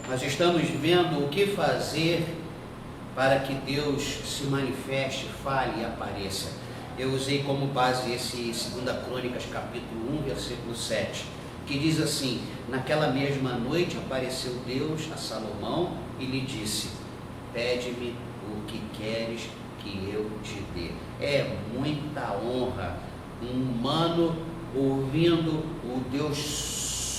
Nós estamos vendo o que fazer para que Deus se manifeste, fale e apareça. Eu usei como base esse 2 Crônicas, capítulo 1, versículo 7, que diz assim: naquela mesma noite apareceu Deus a Salomão e lhe disse: pede-me o que queres que eu te dê. É muita honra um humano ouvindo o Deus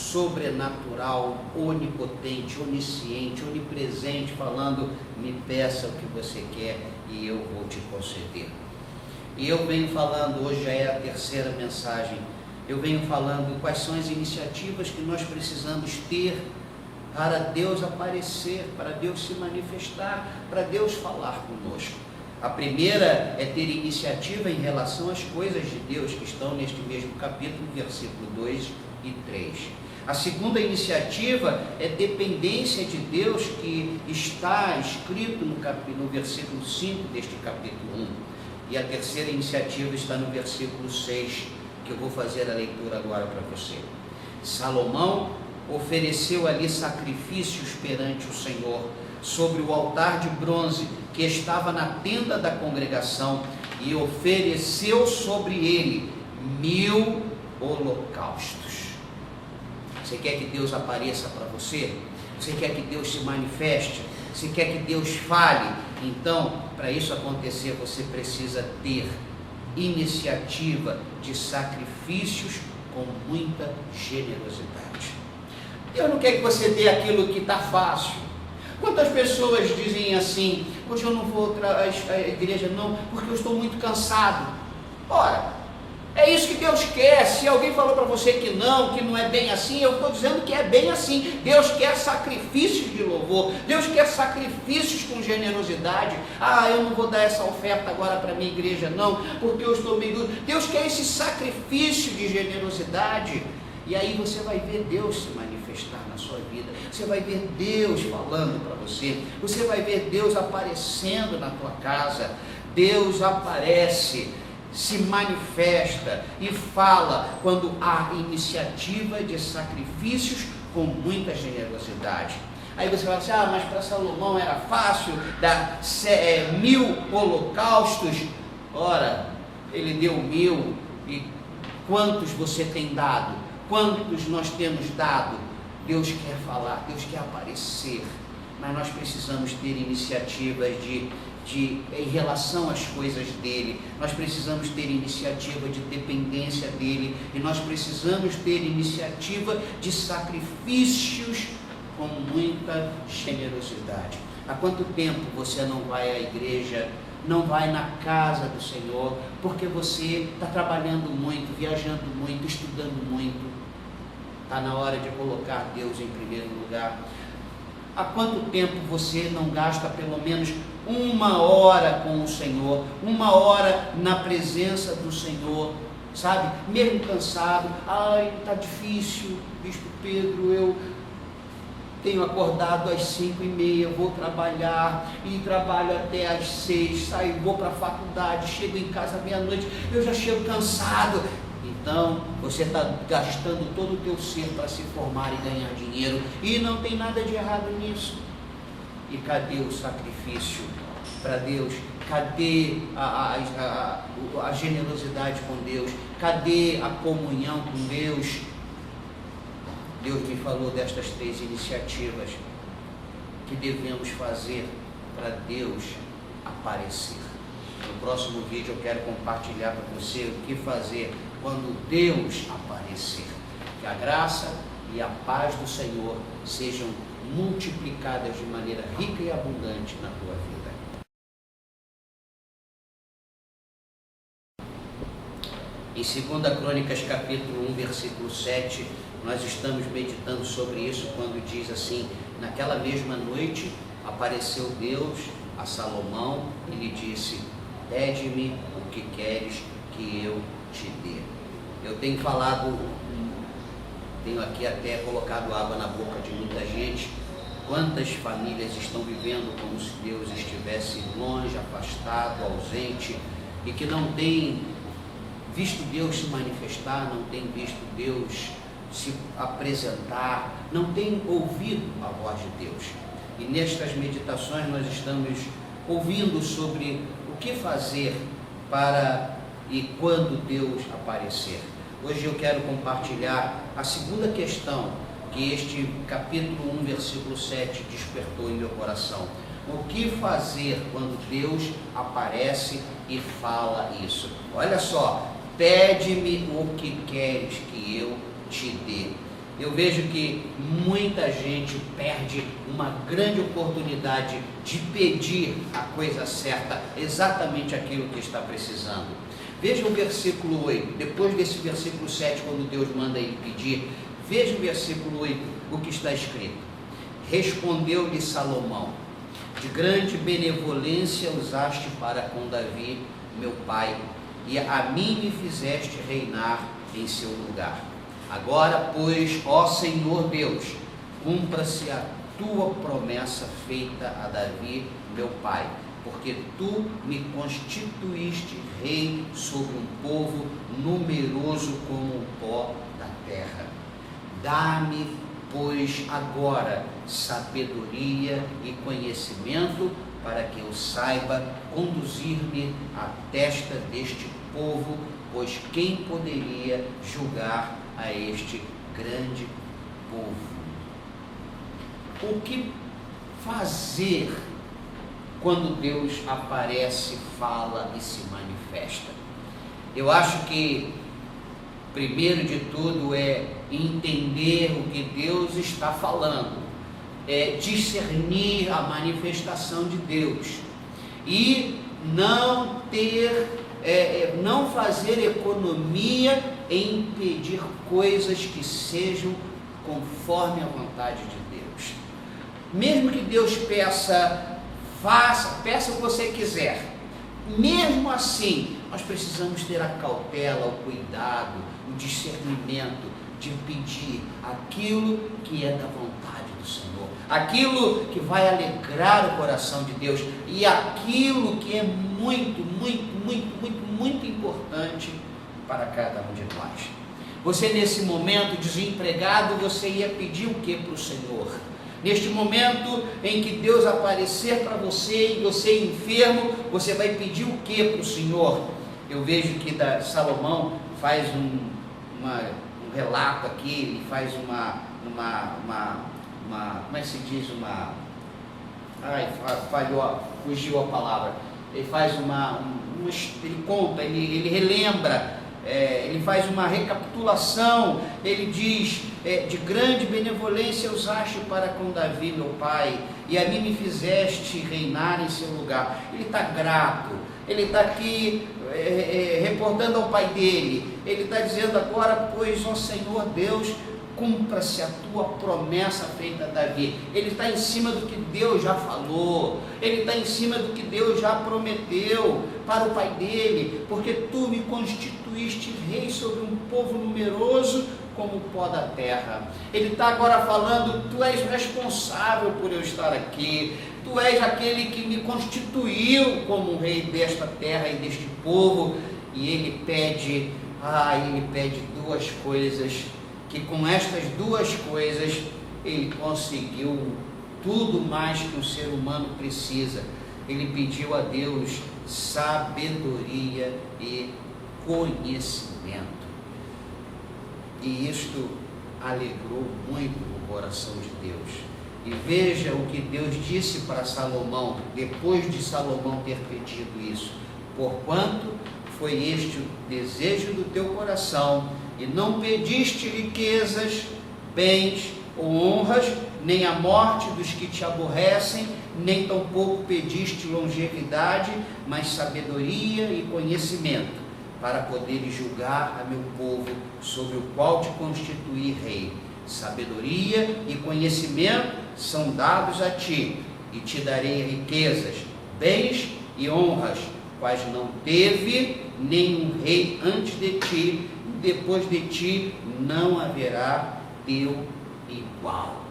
sobrenatural, onipotente, onisciente, onipresente, falando: me peça o que você quer e eu vou te conceder. E eu venho falando, hoje já é a terceira mensagem, eu venho falando quais são as iniciativas que nós precisamos ter para Deus aparecer, para Deus se manifestar, para Deus falar conosco. A primeira é ter iniciativa em relação às coisas de Deus, que estão neste mesmo capítulo, versículo 2 e 3. A segunda iniciativa é dependência de Deus, que está escrito no versículo 5 deste capítulo 1. E a terceira iniciativa está no versículo 6, que eu vou fazer a leitura agora para você. Salomão ofereceu ali sacrifícios perante o Senhor, sobre o altar de bronze que estava na tenda da congregação, e ofereceu sobre ele 1000 holocaustos. Você quer que Deus apareça para você? Você quer que Deus se manifeste? Você quer que Deus fale? Então, para isso acontecer, você precisa ter iniciativa de sacrifícios com muita generosidade. Deus não quer que você dê aquilo que está fácil. Quantas pessoas dizem assim: hoje eu não vou à igreja não, porque eu estou muito cansado. Ora, é isso que Deus quer. Se alguém falou para você que não é bem assim, eu estou dizendo que é bem assim. Deus quer sacrifícios de louvor, Deus quer sacrifícios com generosidade. Eu não vou dar essa oferta agora para a minha igreja não, porque eu estou meio duro. Deus quer esse sacrifício de generosidade. E aí você vai ver Deus se manifestar na sua vida, você vai ver Deus falando para você, você vai ver Deus aparecendo na tua casa. Deus aparece, se manifesta e fala quando há iniciativa de sacrifícios com muita generosidade. Aí você fala assim: mas para Salomão era fácil dar 1000 holocaustos. Ora, ele deu 1000, e quantos você tem dado? Quantos nós temos dado? Deus quer falar, Deus quer aparecer, mas nós precisamos ter iniciativas em relação às coisas dele. Nós precisamos ter iniciativa de dependência dele, e nós precisamos ter iniciativa de sacrifícios com muita generosidade. Há quanto tempo você não vai à igreja, não vai na casa do Senhor, porque você está trabalhando muito, viajando muito, estudando muito? Está na hora de colocar Deus em primeiro lugar. Há quanto tempo você não gasta pelo menos 1 hora com o Senhor, 1 hora na presença do Senhor, sabe? Mesmo cansado: está difícil, Bispo Pedro, eu tenho acordado às 5h30, vou trabalhar, e trabalho até às 6, saio, vou para a faculdade, chego em casa meia-noite, eu já chego cansado. Então, você está gastando todo o teu ser para se formar e ganhar dinheiro, e não tem nada de errado nisso. E cadê o sacrifício para Deus? Cadê a generosidade com Deus? Cadê a comunhão com Deus? Deus me falou destas 3 iniciativas que devemos fazer para Deus aparecer. No próximo vídeo eu quero compartilhar com você o que fazer quando Deus aparecer. Que a graça e a paz do Senhor sejam multiplicadas de maneira rica e abundante na tua vida. Em 2 Crônicas, capítulo 1, versículo 7, nós estamos meditando sobre isso, quando diz assim: naquela mesma noite apareceu Deus a Salomão e lhe disse: pede-me o que queres que eu te dê. Eu tenho falado, tenho aqui até colocado água na boca de muita gente. Quantas famílias estão vivendo como se Deus estivesse longe, afastado, ausente, e que não tem visto Deus se manifestar, não tem visto Deus se apresentar, não tem ouvido a voz de Deus. E nestas meditações nós estamos ouvindo sobre o que fazer para e quando Deus aparecer. Hoje eu quero compartilhar a segunda questão que este capítulo 1, versículo 7 despertou em meu coração. O que fazer quando Deus aparece e fala isso? Olha só, pede-me o que queres que eu te dê. Eu vejo que muita gente perde uma grande oportunidade de pedir a coisa certa, exatamente aquilo que está precisando. Veja o versículo 8, depois desse versículo 7, quando Deus manda ele pedir, veja o versículo 8, o que está escrito. Respondeu-lhe Salomão: de grande benevolência usaste para com Davi, meu pai, e a mim me fizeste reinar em seu lugar. Agora, pois, ó Senhor Deus, cumpra-se a tua promessa feita a Davi, meu pai, porque tu me constituíste rei sobre um povo numeroso como o pó da terra. Dá-me, pois, agora sabedoria e conhecimento, para que eu saiba conduzir-me à testa deste povo, pois quem poderia julgar a este grande povo? O que fazer quando Deus aparece, fala e se manifesta? Eu acho que primeiro de tudo é entender o que Deus está falando, discernir a manifestação de Deus e não fazer economia em pedir coisas que sejam conforme a vontade de Deus. Mesmo que Deus peça o que você quiser, mesmo assim nós precisamos ter a cautela, o cuidado, o discernimento de pedir aquilo que é da vontade do Senhor, aquilo que vai alegrar o coração de Deus e aquilo que é muito, muito, muito, muito, muito importante para cada um de nós. Você nesse momento desempregado, você ia pedir o que para o Senhor? Neste momento em que Deus aparecer para você e você enfermo, você vai pedir o que para o Senhor? Eu vejo que Salomão faz um relato aqui, ele faz como é que se diz, fugiu a palavra, ele faz ele conta, ele relembra, ele faz uma recapitulação, ele diz, de grande benevolência usaste para com Davi, meu pai, e a mim me fizeste reinar em seu lugar. Ele está grato, ele está aqui reportando ao pai dele, ele está dizendo agora, pois, ó Senhor Deus, cumpra-se a tua promessa feita a Davi. Ele está em cima do que Deus já falou, ele está em cima do que Deus já prometeu para o pai dele, porque tu me constituíste rei sobre um povo numeroso como o pó da terra. Ele está agora falando, tu és responsável por eu estar aqui, tu és aquele que me constituiu como um rei desta terra e deste povo. E ele pede duas coisas, que com estas duas coisas ele conseguiu tudo mais que um ser humano precisa. Ele pediu a Deus sabedoria e conhecimento. E isto alegrou muito o coração de Deus. E veja o que Deus disse para Salomão, depois de Salomão ter pedido isso: porquanto foi este o desejo do teu coração, e não pediste riquezas, bens ou honras, nem a morte dos que te aborrecem, nem tampouco pediste longevidade, mas sabedoria e conhecimento, para poderes julgar a meu povo, sobre o qual te constituí rei. Sabedoria e conhecimento são dados a ti, e te darei riquezas, bens e honras, quais não teve nenhum rei antes de ti, e depois de ti não haverá teu igual.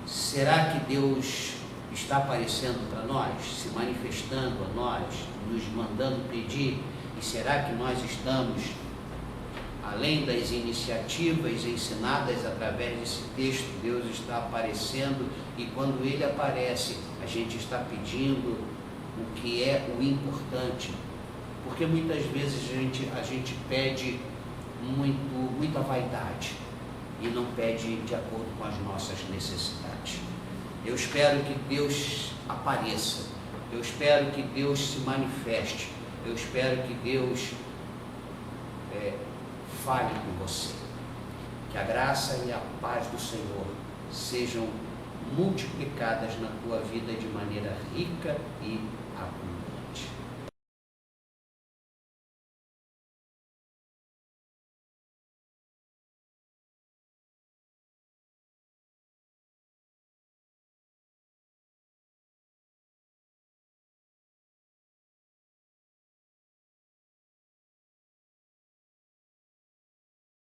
Será que Deus está aparecendo para nós, se manifestando a nós, nos mandando pedir? E será que nós estamos além das iniciativas ensinadas através desse texto, Deus está aparecendo, e quando Ele aparece, a gente está pedindo o que é o importante, porque muitas vezes a gente pede muita vaidade e não pede de acordo com as nossas necessidades. Eu espero que Deus apareça, eu espero que Deus se manifeste, eu espero que Deus fale com você, que a graça e a paz do Senhor sejam multiplicadas na tua vida de maneira rica e abundante.